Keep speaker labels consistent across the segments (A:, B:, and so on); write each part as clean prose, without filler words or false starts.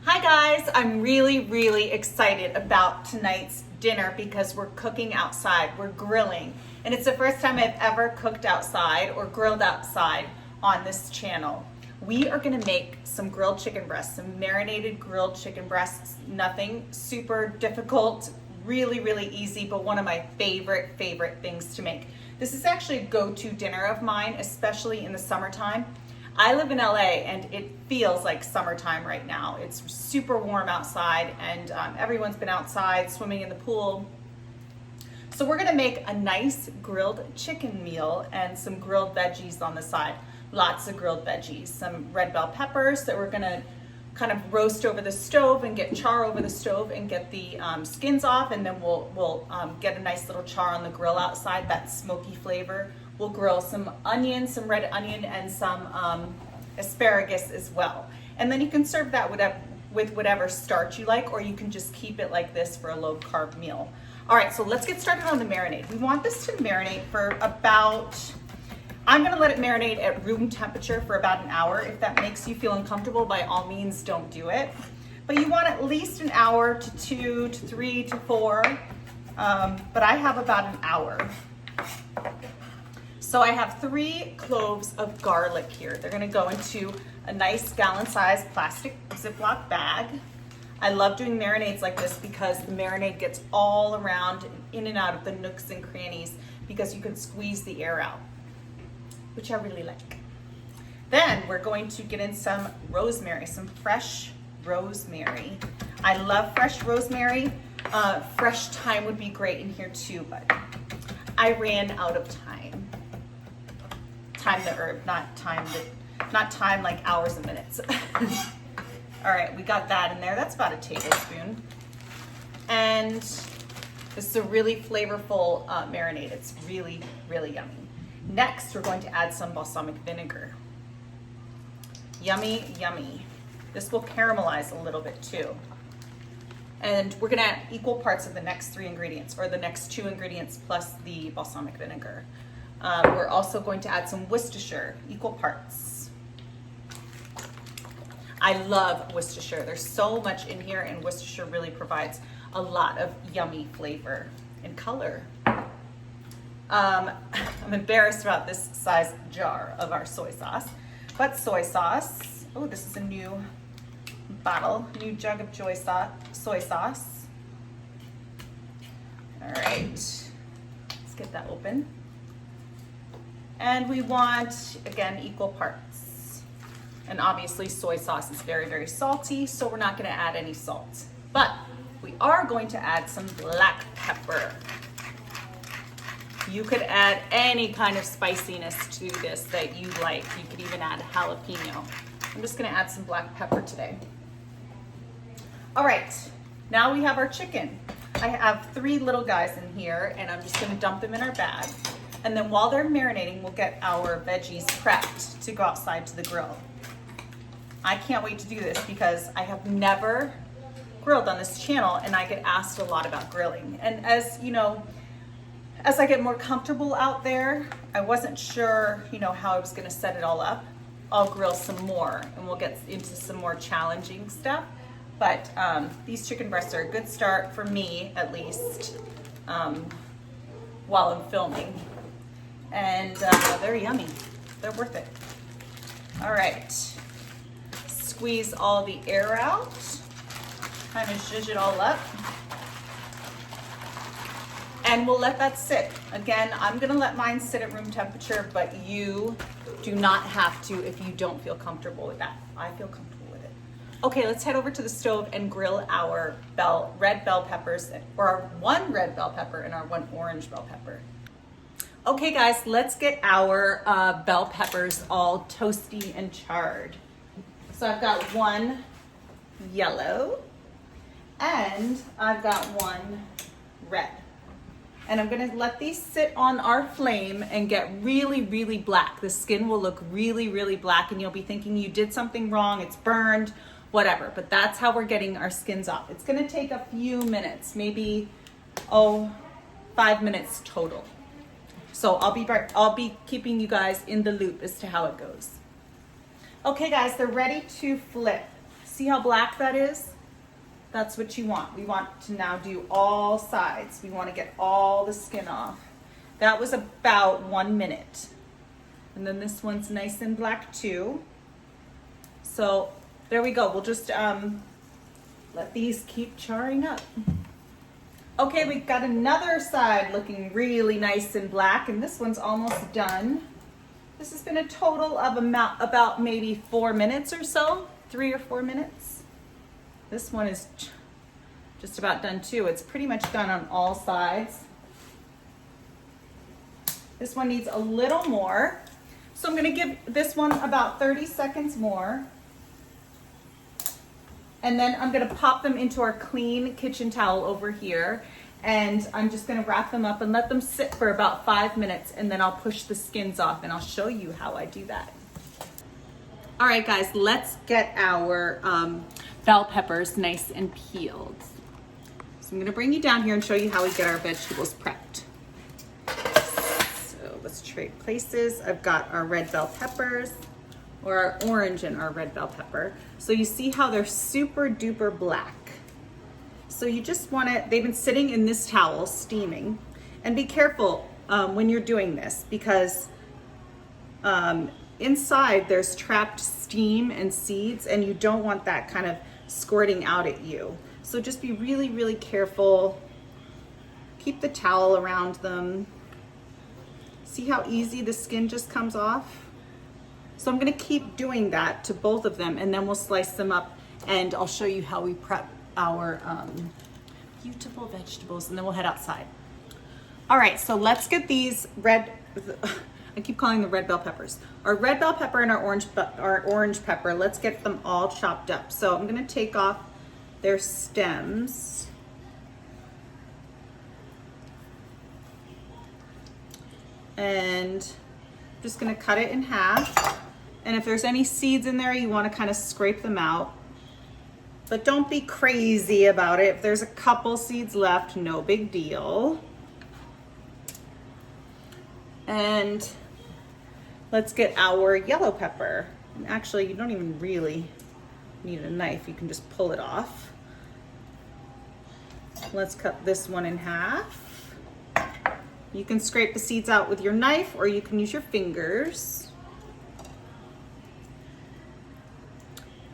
A: Hi guys, I'm really excited about tonight's dinner because we're cooking outside, we're grilling. And it's the first time I've ever cooked outside or grilled outside on this channel. We are gonna make some grilled chicken breasts, some marinated grilled chicken breasts. Nothing super difficult, really easy, but one of my favorite things to make. This is actually a go-to dinner of mine, especially in the summertime. I live in LA and it feels like summertime right now. It's super warm outside and everyone's been outside swimming in the pool. So we're gonna make a nice grilled chicken meal and some grilled veggies on the side. Lots of grilled veggies, some red bell peppers that we're gonna kind of roast over the stove and get char over the stove and get the skins off, and then we'll get a nice little char on the grill outside, that smoky flavor. We'll grill some onion, some red onion, and some asparagus as well. And then you can serve that with whatever starch you like, or you can just keep it like this for a low carb meal. All right, so let's get started on the marinade. We want this to marinate for about, I'm gonna let it marinate at room temperature for about an hour. If that makes you feel uncomfortable, by all means, don't do it. But you want at least an hour to 2 to 3 to 4, but I have about an hour. So I have 3 cloves of garlic here. They're gonna go into a nice gallon-sized plastic Ziploc bag. I love doing marinades like this because the marinade gets all around, in and out of the nooks and crannies, because you can squeeze the air out, which I really like. Then we're going to get in some rosemary, some fresh rosemary. I love fresh rosemary. Fresh thyme would be great in here too, but I ran out of time. Time the herb, not time like hours and minutes. All right, we got that in there. That's about a tablespoon. And this is a really flavorful marinade. It's really yummy. Next, we're going to add some balsamic vinegar. Yummy. This will caramelize a little bit too. And we're gonna add equal parts of the next 3 ingredients, or the next 2 ingredients plus the balsamic vinegar. We're also going to add some Worcestershire, equal parts. I love Worcestershire. There's so much in here, and Worcestershire really provides a lot of yummy flavor and color. I'm embarrassed about this size jar of our soy sauce, but soy sauce, oh, this is a new bottle, new jug of soy sauce. All right, let's get that open. And we want, again, equal parts. And obviously soy sauce is very salty, so we're not gonna add any salt. But we are going to add some black pepper. You could add any kind of spiciness to this that you like. You could even add jalapeno. I'm just gonna add some black pepper today. All right, now we have our chicken. I have 3 little guys in here, and I'm just gonna dump them in our bag. And then while they're marinating, we'll get our veggies prepped to go outside to the grill. I can't wait to do this because I have never grilled on this channel, and I get asked a lot about grilling. And as you know, as I get more comfortable out there, I wasn't sure, how I was gonna set it all up. I'll grill some more and we'll get into some more challenging stuff. But these chicken breasts are a good start for me, at least, while I'm filming. And they're yummy. They're worth it. All right. Squeeze all the air out. Kind of zhuzh it all up. And we'll let that sit. Again, I'm gonna let mine sit at room temperature, but you do not have to if you don't feel comfortable with that. I feel comfortable with it. Okay, let's head over to the stove and grill our red bell peppers, or our 1 red bell pepper and our 1 orange bell pepper. Okay guys, let's get our bell peppers all toasty and charred. So I've got 1 yellow and I've got 1 red. And I'm gonna let these sit on our flame and get really black. The skin will look really black, and you'll be thinking you did something wrong, it's burned, whatever. But that's how we're getting our skins off. It's gonna take a few minutes, maybe, 5 minutes total. So I'll be keeping you guys in the loop as to how it goes. Okay guys, they're ready to flip. See how black that is? That's what you want. We want to now do all sides. We want to get all the skin off. That was about 1 minute. And then this one's nice and black too. So there we go. We'll just let these keep charring up. Okay, we've got another side looking really nice and black, and this one's almost done. This has been a total of about maybe 4 minutes or so, 3 or 4 minutes. This one is just about done too. It's pretty much done on all sides. This one needs a little more. So I'm gonna give this one about 30 seconds more. And then I'm gonna pop them into our clean kitchen towel over here. And I'm just gonna wrap them up and let them sit for about 5 minutes, and then I'll push the skins off and I'll show you how I do that. All right guys, let's get our bell peppers nice and peeled. So I'm gonna bring you down here and show you how we get our vegetables prepped. So let's trade places. I've got our red bell peppers, or our orange and our red bell pepper. So you see how they're super duper black. So you just wanna, they've been sitting in this towel steaming. And be careful when you're doing this, because inside there's trapped steam and seeds, and you don't want that kind of squirting out at you. So just be really, really careful. Keep the towel around them. See how easy the skin just comes off? So I'm gonna keep doing that to both of them, and then we'll slice them up, and I'll show you how we prep our beautiful vegetables, and then we'll head outside. All right, so let's get these I keep calling them red bell peppers. Our red bell pepper and our orange pepper, let's get them all chopped up. So I'm gonna take off their stems. And I'm just gonna cut it in half. And if there's any seeds in there, you wanna kind of scrape them out. But don't be crazy about it. If there's a couple seeds left, no big deal. And let's get our yellow pepper. And actually, you don't even really need a knife. You can just pull it off. Let's cut this one in half. You can scrape the seeds out with your knife, or you can use your fingers.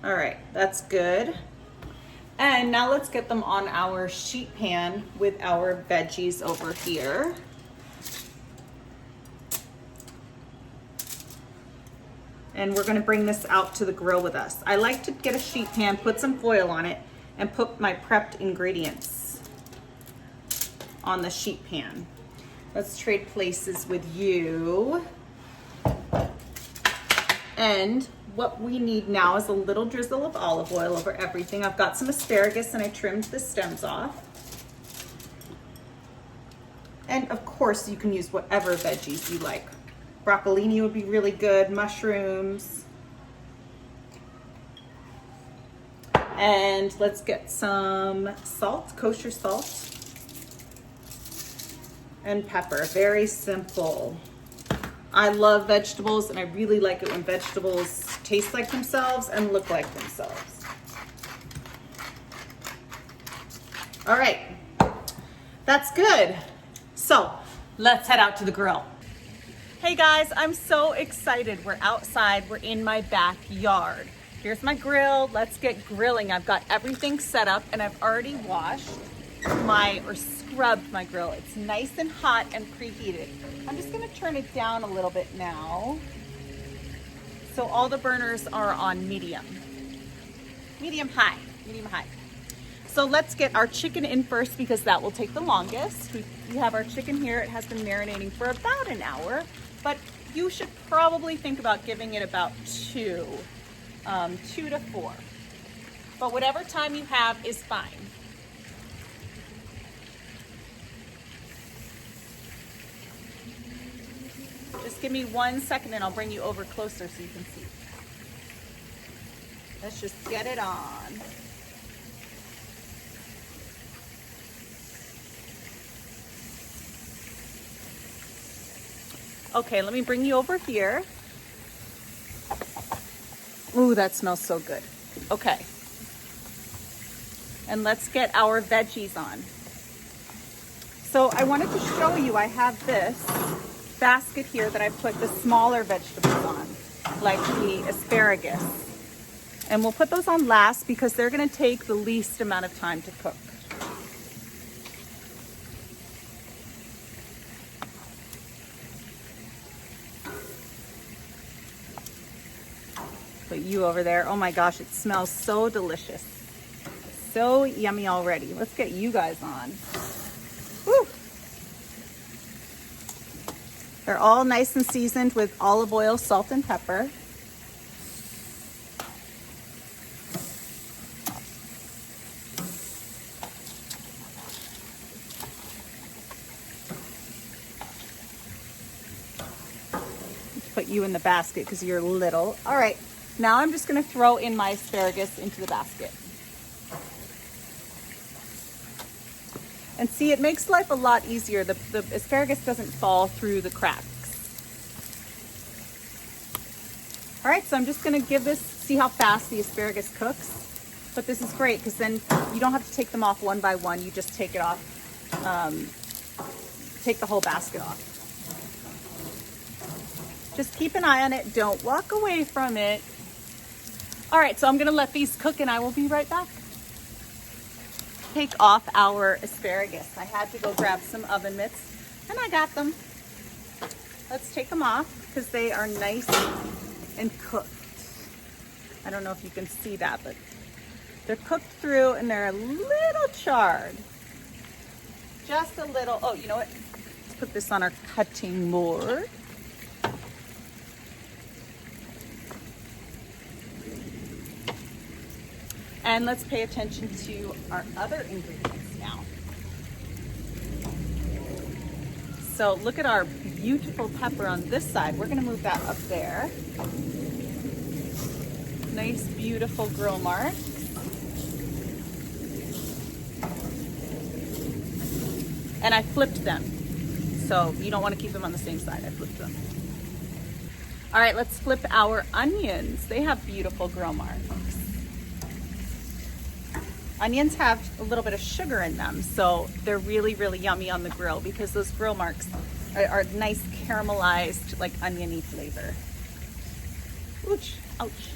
A: All right, that's good. And now let's get them on our sheet pan with our veggies over here. And we're gonna bring this out to the grill with us. I like to get a sheet pan, put some foil on it, and put my prepped ingredients on the sheet pan. Let's trade places with you. And what we need now is a little drizzle of olive oil over everything. I've got some asparagus and I trimmed the stems off. And of course you can use whatever veggies you like. Broccolini would be really good, mushrooms. And let's get some salt, kosher salt. And pepper, very simple. I love vegetables, and I really like it when vegetables taste like themselves and look like themselves. All right, that's good. So let's head out to the grill. Hey guys, I'm so excited. We're outside, we're in my backyard. Here's my grill, let's get grilling. I've got everything set up, and I've already washed or scrubbed my grill. It's nice and hot and preheated. I'm just gonna turn it down a little bit now. So all the burners are on medium high. So let's get our chicken in first, because that will take the longest. We have our chicken here. It has been marinating for about an hour, but you should probably think about giving it about 2 to 4. But whatever time you have is fine. Just give me 1 second and I'll bring you over closer so you can see. Let's just get it on. Okay, let me bring you over here. Ooh, that smells so good. Okay, And let's get our veggies on. So I wanted to show you, I have this basket here that I put the smaller vegetables on, like the asparagus. And we'll put those on last because they're gonna take the least amount of time to cook. Put you over there. Oh my gosh, it smells so delicious. So yummy already. Let's get you guys on. Woo. They're all nice and seasoned with olive oil, salt, and pepper. Put you in the basket because you're little. All right, now I'm just gonna throw in my asparagus into the basket. And see, it makes life a lot easier. The asparagus doesn't fall through the cracks. All right, so I'm just gonna give this, see how fast the asparagus cooks. But this is great because then you don't have to take them off one by one. You just take it off, take the whole basket off. Just keep an eye on it. Don't walk away from it. All right, so I'm gonna let these cook and I will be right back. Take off our asparagus. I had to go grab some oven mitts and I got them. Let's take them off because they are nice and cooked. I don't know if you can see that, but they're cooked through and they're a little charred. Just a little. Oh, you know what? Let's put this on our cutting board. And let's pay attention to our other ingredients now. So look at our beautiful pepper on this side. We're gonna move that up there. Nice, beautiful grill mark. And I flipped them. So you don't wanna keep them on the same side. I flipped them. All right, let's flip our onions. They have beautiful grill marks. Onions have a little bit of sugar in them, so they're really, really yummy on the grill because those grill marks are nice caramelized, like oniony flavor. Ouch, ouch.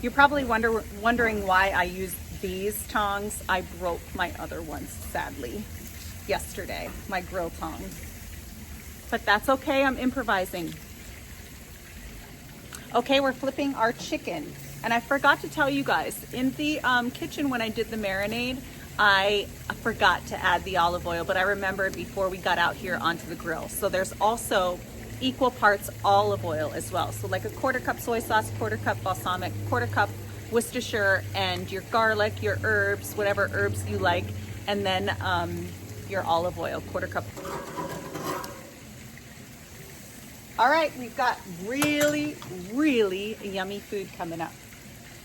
A: You're probably wondering why I use these tongs. I broke my other ones, sadly, yesterday, my grill tongs. But that's okay, I'm improvising. Okay, we're flipping our chicken. And I forgot to tell you guys, in the kitchen when I did the marinade, I forgot to add the olive oil, but I remembered before we got out here onto the grill. So there's also equal parts olive oil as well. So like a 1/4 cup soy sauce, 1/4 cup balsamic, 1/4 cup Worcestershire, and your garlic, your herbs, whatever herbs you like, and then your olive oil, 1/4 cup. All right, we've got really, really yummy food coming up.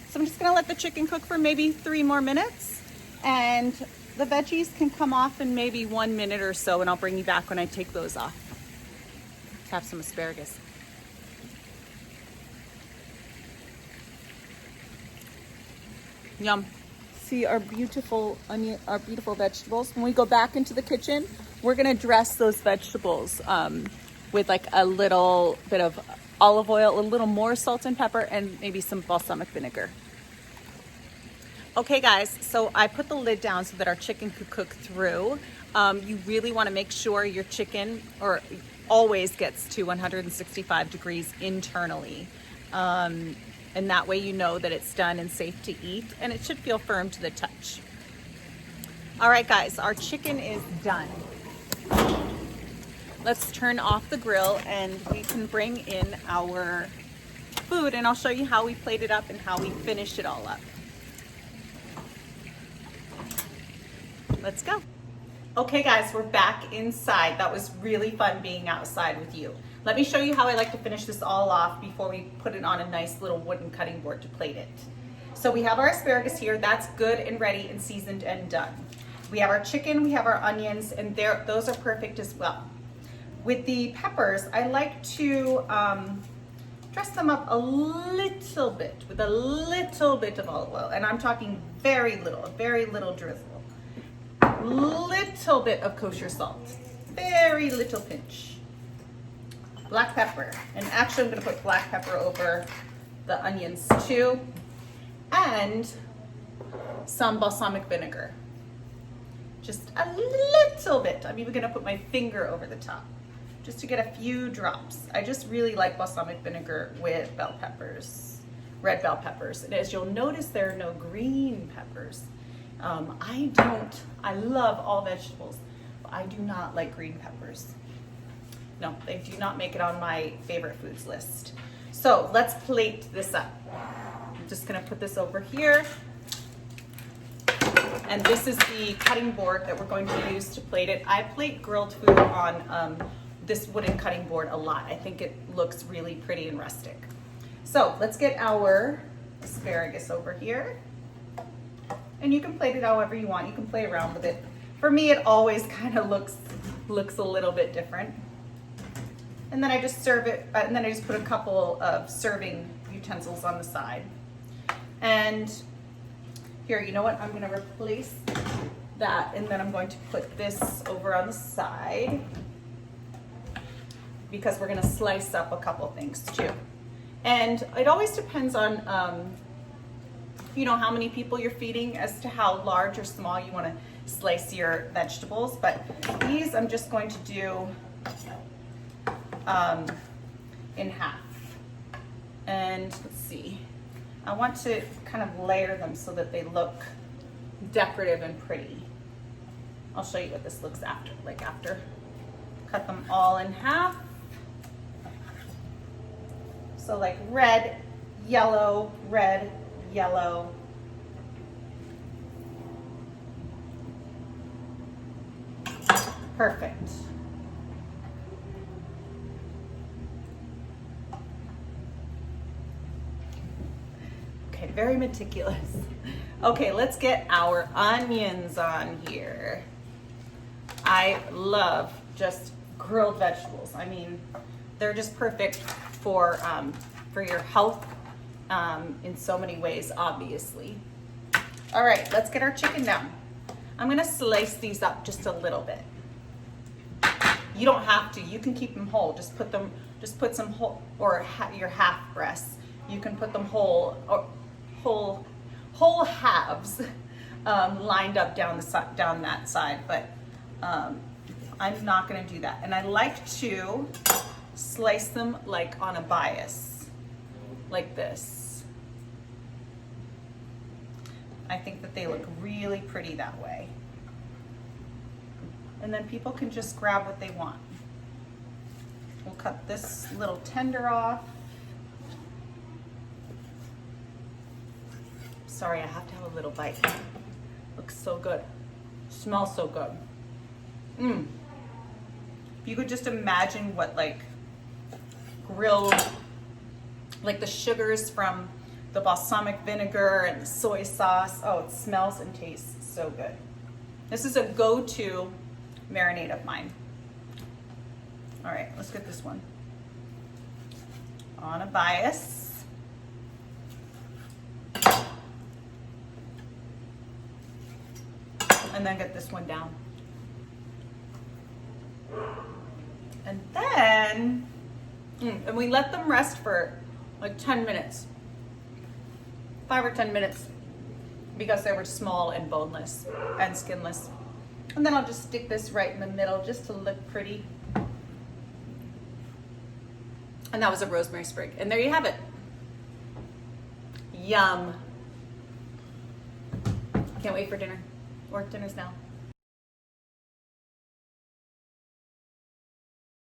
A: So I'm just gonna let the chicken cook for maybe 3 more minutes and the veggies can come off in maybe 1 minute or so and I'll bring you back when I take those off. Let's have some asparagus. Yum. See our beautiful onion, our beautiful vegetables. When we go back into the kitchen, we're gonna dress those vegetables with like a little bit of olive oil, a little more salt and pepper, and maybe some balsamic vinegar. Okay guys, so I put the lid down so that our chicken could cook through. You really wanna make sure your chicken always gets to 165 degrees internally. And that way you know that it's done and safe to eat, and it should feel firm to the touch. All right guys, our chicken is done. Let's turn off the grill and we can bring in our food and I'll show you how we plate it up and how we finish it all up. Let's go. Okay guys, we're back inside. That was really fun being outside with you. Let me show you how I like to finish this all off before we put it on a nice little wooden cutting board to plate it. So we have our asparagus here. That's good and ready and seasoned and done. We have our chicken, we have our onions, and those are perfect as well. With the peppers, I like to dress them up a little bit with a little bit of olive oil. And I'm talking very little drizzle. Little bit of kosher salt, very little pinch. Black pepper, and actually I'm gonna put black pepper over the onions too. And some balsamic vinegar. Just a little bit. I'm even gonna put my finger over the top just to get a few drops. I just really like balsamic vinegar with bell peppers, red bell peppers. And as you'll notice, there are no green peppers. I love all vegetables, but I do not like green peppers. No, they do not make it on my favorite foods list. So let's plate this up. I'm just gonna put this over here. And this is the cutting board that we're going to use to plate it. I plate grilled food on this wooden cutting board a lot. I think it looks really pretty and rustic. So let's get our asparagus over here. And you can plate it however you want. You can play around with it. For me, it always kind of looks a little bit different. And then I just serve it, and then I just put a couple of serving utensils on the side. And here, you know what? I'm gonna replace that, and then I'm going to put this over on the side because we're gonna slice up a couple things too. And it always depends on, you know, how many people you're feeding as to how large or small you wanna slice your vegetables. But these I'm just going to do in half. And let's see, I want to kind of layer them so that they look decorative and pretty. I'll show you what this looks after, cut them all in half. So like red, yellow, red, yellow. Perfect. Okay, very meticulous. Okay, let's get our onions on here. I love just grilled vegetables. I mean, they're just perfect for your health in so many ways, obviously. All right, let's get our chicken down. I'm gonna slice these up just a little bit. You don't have to. You can keep them whole. Just put some whole, or your half breasts. You can put them whole, or whole halves lined up down that side. But I'm not going to do that. And I like to slice them like on a bias, like this. I think that they look really pretty that way. And then people can just grab what they want. We'll cut this little tender off. Sorry, I have to have a little bite. Looks so good. Smells so good. If you could just imagine what like grilled, like the sugars from the balsamic vinegar and the soy sauce. Oh, it smells and tastes so good. This is a go-to marinade of mine. All right, let's get this one on a bias. And then get this one down. And then, and we let them rest for like 10 minutes, 5 or 10 minutes, because they were small and boneless and skinless. And then I'll just stick this right in the middle just to look pretty. And that was a rosemary sprig. And there you have it. Yum. Can't wait for dinner. Or dinner's now.